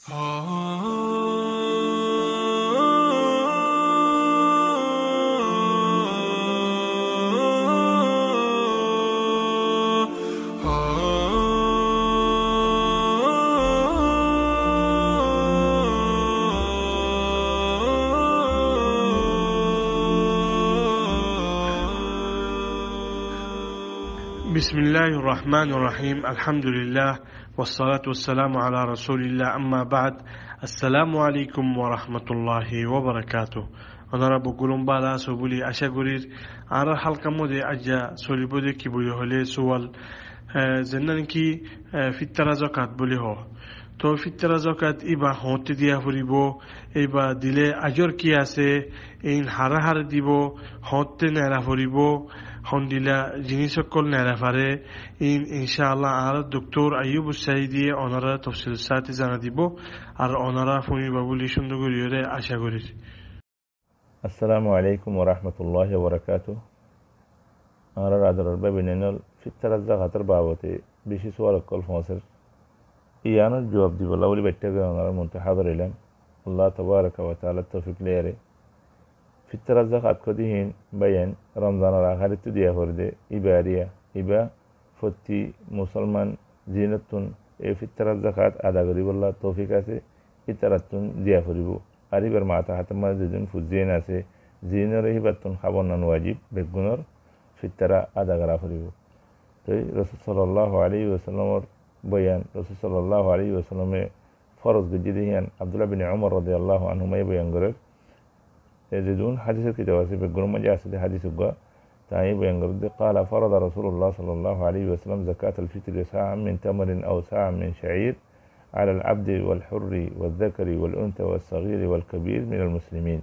بسم الله الرحمن الرحيم الحمد لله والصلاة والسلام على رسول الله أما بعد السلام عليكم ورحمة الله وبركاته أنا رب قولون بالا سوبولي أشاقرير على حلقة مودي أجا سولي بودي كي بولي هولي سوال زنن كي في الترازقات بولي هو تو في الترازقات إبا هونت ديا فريبو إبا ديلي أجور كياسي إن حرا حر ديبو هونت نعلا فريبو হন্দিলা জিনিস সকল নেরাফারে ইনশাআল্লাহ আর ডক্টর আইয়ুব সাইদি ওনারা তফসিল সাথে জানা দিব আর ওনারা ফুনি বাবুলি সুন্দর করিয়ে আশা করি। আসসালামু আলাইকুম ওয়া রাহমাতুল্লাহি ওয়া বারাকাতুহু। আর আদর বাবিনাল ফিতরাজ জাকাতের বাবতে বেশি সওয়াল কল ফসর ইয়ানোর জবাব দিব লাউলি বেট্টাগে ওনারা মুনতাহাদর ইলাম আল্লাহ তাবারাকা ওয়া তাআলা তৌফিক লিয়ারে ফিতরাজ জাকাত কদিহিন বায়ান রমজানের আখারিত দিয়া হরদে ইবারিয়া ইবা ফতি মুসলমান জিনাতুন এই ফিতরাজ জাকাত আদা করিবল্লাহ তৌফিক আছে ইতারাতুন দিয়া করিব আর ইবার মাথা হাতমা দুজন ফুজিন আছে জিনের হিবাতুন খাবনান ওয়াজিব বেগুনর ফিতরা আদা করা করিব। তো রাসূল সাল্লাল্লাহু আলাইহি ওয়াসাল্লামের বয়ান রাসূল সাল্লাল্লাহু আলাইহি ওয়াসাল্লামে ফরজ গজিদিয়ান আব্দুল্লাহ বিন উমর রাদিয়াল্লাহু আনহুমা বয়ান করে يجدون حديث الكتاب بقولوا ما جاء حديث الجا تعيب ينقرض قال فرض رسول الله صلى الله عليه وسلم زكاة الفطر ساعة من تمر أو ساعة من شعير على العبد والحر والذكر والأنثى والصغير والكبير من المسلمين.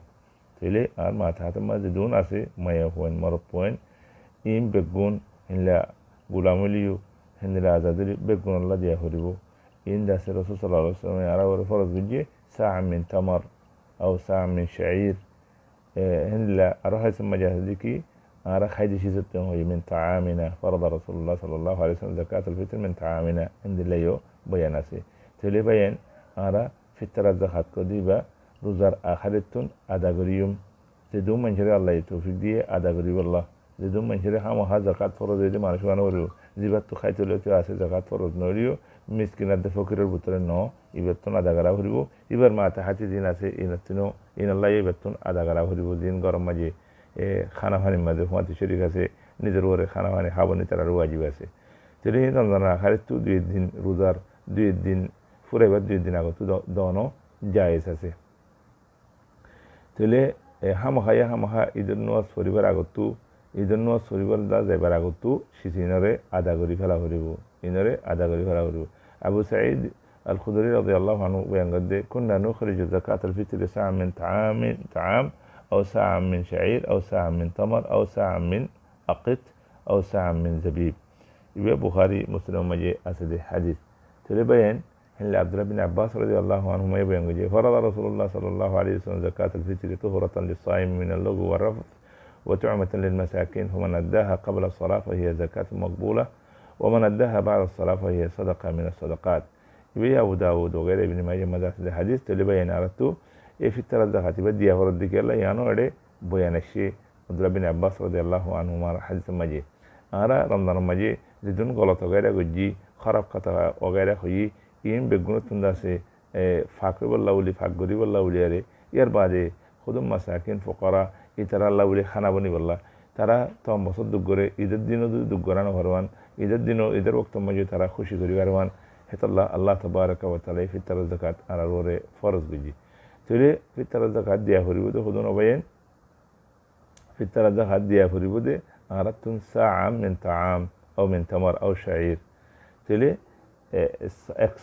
تلي ما تحت ما يجدون أسي ما يهون مربوين إن بقون إن لا غلامليو إن لا عزادلي بقون الله دي يهربو إن داس الرسول صلى الله عليه وسلم يرى فرض بيجي ساعة من تمر أو ساعة من شعير هنلا أروح اسم مجاهدك أروح هيدي شيء زتهم هي من طعامنا فرض رسول الله صلى الله عليه وسلم زكاة الفطر من طعامنا عند الله يو بيانسي تلي بيان أروح فطر الزكاة كديبا روزار آخرتون أداغريوم زدوم من شرع الله يتوفيق دي أداغري والله زدوم من شرع هم هذا زكاة فرض دي ما نشوفه نوريو زبط تخيط له تياسي زكاة فرض نوريو مسكين الدفوكر البطل نو يبتون أداغرا هريبو يبر ما تحتي دين أسي إنتنو إن الله يبتون أداغرا هريبو دين غرام مجي খানা ফানি মাঝে হুয়াতে শরীর আছে নিজের ওরে খানা ফানি খাবনি তারা ওয়াজিব আছে তেলে রমজানের আখারে তো 2 দিন রোজার 2 দিন ফুরাইবার 2 দিন আগত দনো জায়েজ আছে তেলে হামহা ঈদের নামাজ পড়িবার আগত ঈদের নামাজ পড়িবার দা যাইবার আগত সিসিনরে আদা করি ফেলা হরিব ইনরে আদা করি ফেলা হরিব। আবু সাঈদ আল খুদরি রাদিয়াল্লাহু আনহু বয়ান করে কুননা নুখরিজু যাকাতাল ফিতর সা'a min ta'am أو ساعة من شعير أو ساعة من تمر أو ساعة من أقط أو ساعة من زبيب. يبقى بخاري مسلم مجيء أسد الحديث تلبين هل عبد الله بن عباس رضي الله عنهما يبين وجه فرض رسول الله صلى الله عليه وسلم زكاة الفطر طهرة للصائم من اللغو والرفث وتعمة للمساكين فمن أداها قبل الصلاة فهي زكاة مقبولة ومن أداها بعد الصلاة فهي صدقة من الصدقات. يبقى أبو داود وغيره ابن ماجه مدى الحديث تلبين أردتو فطر الزكاة بدي أفرد كلا يانو أده بيان الشيء عبد الله بن عباس رضي الله عنهما حديث مجيء أرى رمضان مجيء زدون غلط وغيره وجي خراب قطع وغيره خيي إن بيجون تنداسه فقر والله ولي فقري والله ولي أره يربادي خدم مساكين فقراء يترى الله ولي خنا بني والله ترى توم بسط دكورة إذا دينو دكورانو هروان إذا دينو إذا وقت مجيء ترى خوشي كري هروان هت الله تبارك وتعالى فطر الزكاة على روره فرض بيجي تلي فطر الزكاة ديا فريبوده خدونا بيان فطر الزكاة ديا فريبوده أردتم ساعة من طعام أو من تمر أو شعير تلي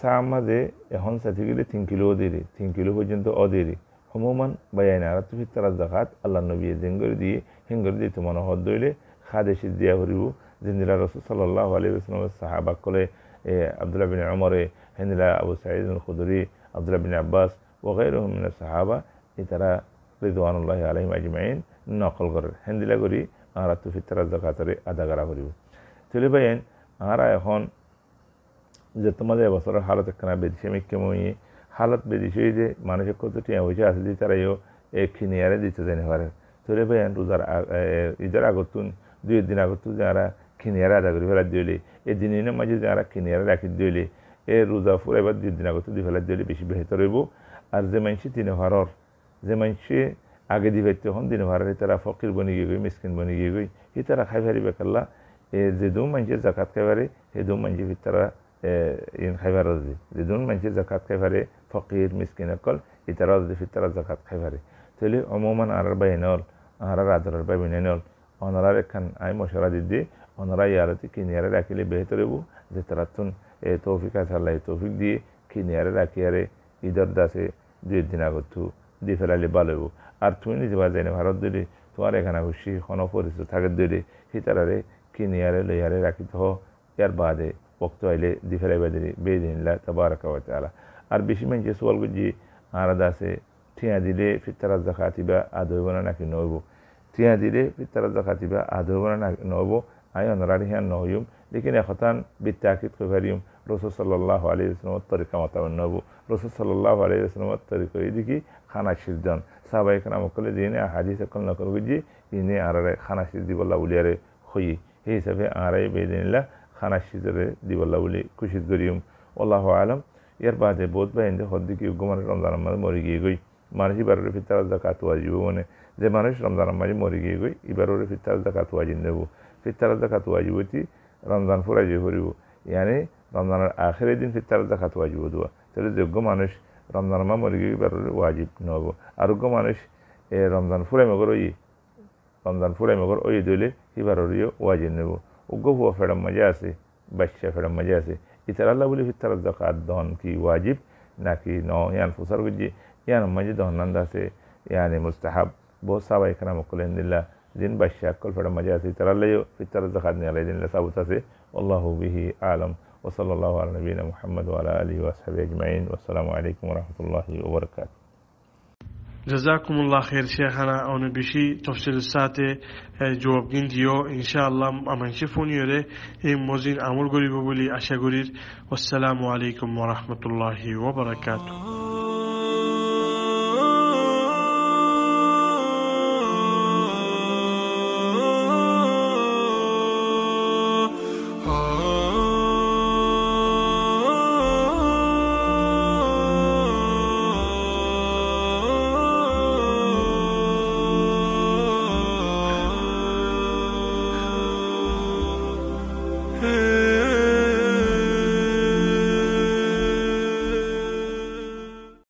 ساعة ما ده هون ستيجي 3 كيلو ديري 3 كيلو هو جنتو أديري عموما بيان أردت فطر الزكاة الله النبي زنجر دي هنجر دي تمنا هدوله خادش ديا فريبو زين الرسول صلى الله عليه وسلم الصحابة كله عبد الله بن عمر هنلا أبو سعيد الخدري عبد الله بن عباس وغيرهم من الصحابة ترى رضوان الله عليهم أجمعين نقل غير هندلا غري أردت فطر الزكاة أدا غرا غريب تلبين أرى هون زتما ده بصر حالة كنا بدشمك كموي হালত বেদিছে যে মানুষের কত টিয়া হয়েছে আছে যে তারা কিনিয়ারে দিতে জানি পারে তোলে ভাই রোজার ঈদের আগতুন 2 দিন আগতুন যারা কিনিয়ারে আদা করে ফেলা দিলে এই দিনের মাঝে যারা কিনিয়ারে রাখি দিলে রোজা ফুল এবার 2 দিন আগত দিয়ে ফেলা দিলে বেশি বেহতর হইব আর যে মানুষ তিনে ভারর যে মানুষে আগে দিবে তখন দিনে ভারের তারা ফকির বনি গিয়ে গই মিসকিন বনি গিয়ে গই ই তারা খাই ফারি বেকাল্লা যে দু মানুষের জাকাত খাইবারে সেই দু মানুষের তারা খাইবার যে দু মানুষের জাকাত খাইবারে ফকির মিসকিন অকল ই তারা তারা জাকাত খাইবারে তাহলে অমমান আর বাইনল আর আদরের বাই বিনাইনল অনারার এখান আই মশলা দিদি অনারা ইয়ারতে কিনিয়ারে রাখিলে বেহতর হইব যে তারা তুন তৌফিক আছে আল্লাহ তৌফিক দিয়ে কিনিয়ারে রাখিয়ারে ঈদের দাসে 2 দিন আগত দিয়ে ফেলালে ভালো হইব আর তুমি নিজে বাজাই না ভারত দিলে তোমার এখানে খুশি কোনো পরিচিত থাকে দিলে সীতারারে কিনিয়ারে লইয়ারে রাখিত হ ইয়ার বাদে বক্ত আইলে দি ফেলাইবা দিলে বেদিনলা তাবারাকা ওয়া তাআলা আর বেশি মানুষের সোয়াল করছি আর দাসে ঠিয়া দিলে ফিতরা জাকাতিবা আদব না নাকি নইব ঠিয়া দিলে ফিতরা জাকাতিবা আদব না নইব আই অনরারি হ্যাঁ নইম লেকিন এখতান বিত্তাকিদ করিম রাসূল সাল্লাল্লাহু আলাইহি ওয়াসাল্লামের তরিকা মতাবেক নইব রাসূল সাল্লাল্লাহু আলাইহি ওয়াসাল্লামের তরিকা এদিকে খানা সিজন সাহাবায়ে কেরাম কলে দিনে হাদিস কল নকল গজি ইনে আরারে খানা সিজ দিবল্লা উলিয়ারে হই এই হিসাবে আরাই বেদিনলা খানা সিজরে দিবল্লা উলি খুশিদ করিম আল্লাহু আলাম এর বাদে বোধ বাইন্দে হদ্দিকি উগমান রমজান মাঝে মরে গিয়ে গই মানুষ এবারে ফিতরা যাকাত ওয়াজিব মানে যে মানুষ রমজান মাঝে মরে গিয়ে গই এবারে ফিতরা যাকাত ওয়াজিব নেব ফিতরা যাকাত ওয়াজিবতি রমজান ফুরাই যে করিব ইয়ানি রমজানের আখেরের দিন ফিতরা যাকাত ওয়াজিব দেওয়া তাহলে যোগ্য মানুষ রমজান মা মরে গিয়ে এবারে ওয়াজিব নেব আরোগ্য মানুষ রমজান ফুরাই মগর ওই দিলে এবারে ওয়াজিব নেব উগ্র হুয়া ফেরাম মজা আছে বাচ্চা ফেরাম মজা আছে ইতার আল্লাহ বলে ফিতরা যাকাত দহন কি ওয়াজিব নাকি ন ইয়ান ফুসার গুজি ইয়ান মজে দহন নন্দ আছে ইয়ানি মুস্তাহাব বহুত সাহাবায়ে কেরাম কলেন দিল্লা দিন বাচ্চা কল ফেরাম মজা আছে ইতার আল্লাহ ফিতরা যাকাত নিয়ে আলাই দিল্লা সাবুত আছে আল্লাহু বিহি আলম وصلى الله على نبينا محمد وعلى آله وصحبه أجمعين والسلام عليكم ورحمة الله وبركاته جزاكم الله خير شيخنا أنا بشي تفسير الساعة جواب جنديو إن شاء الله أما نشوفوني يره موزين عمل قريب بولي أشا قرير والسلام عليكم ورحمة الله وبركاته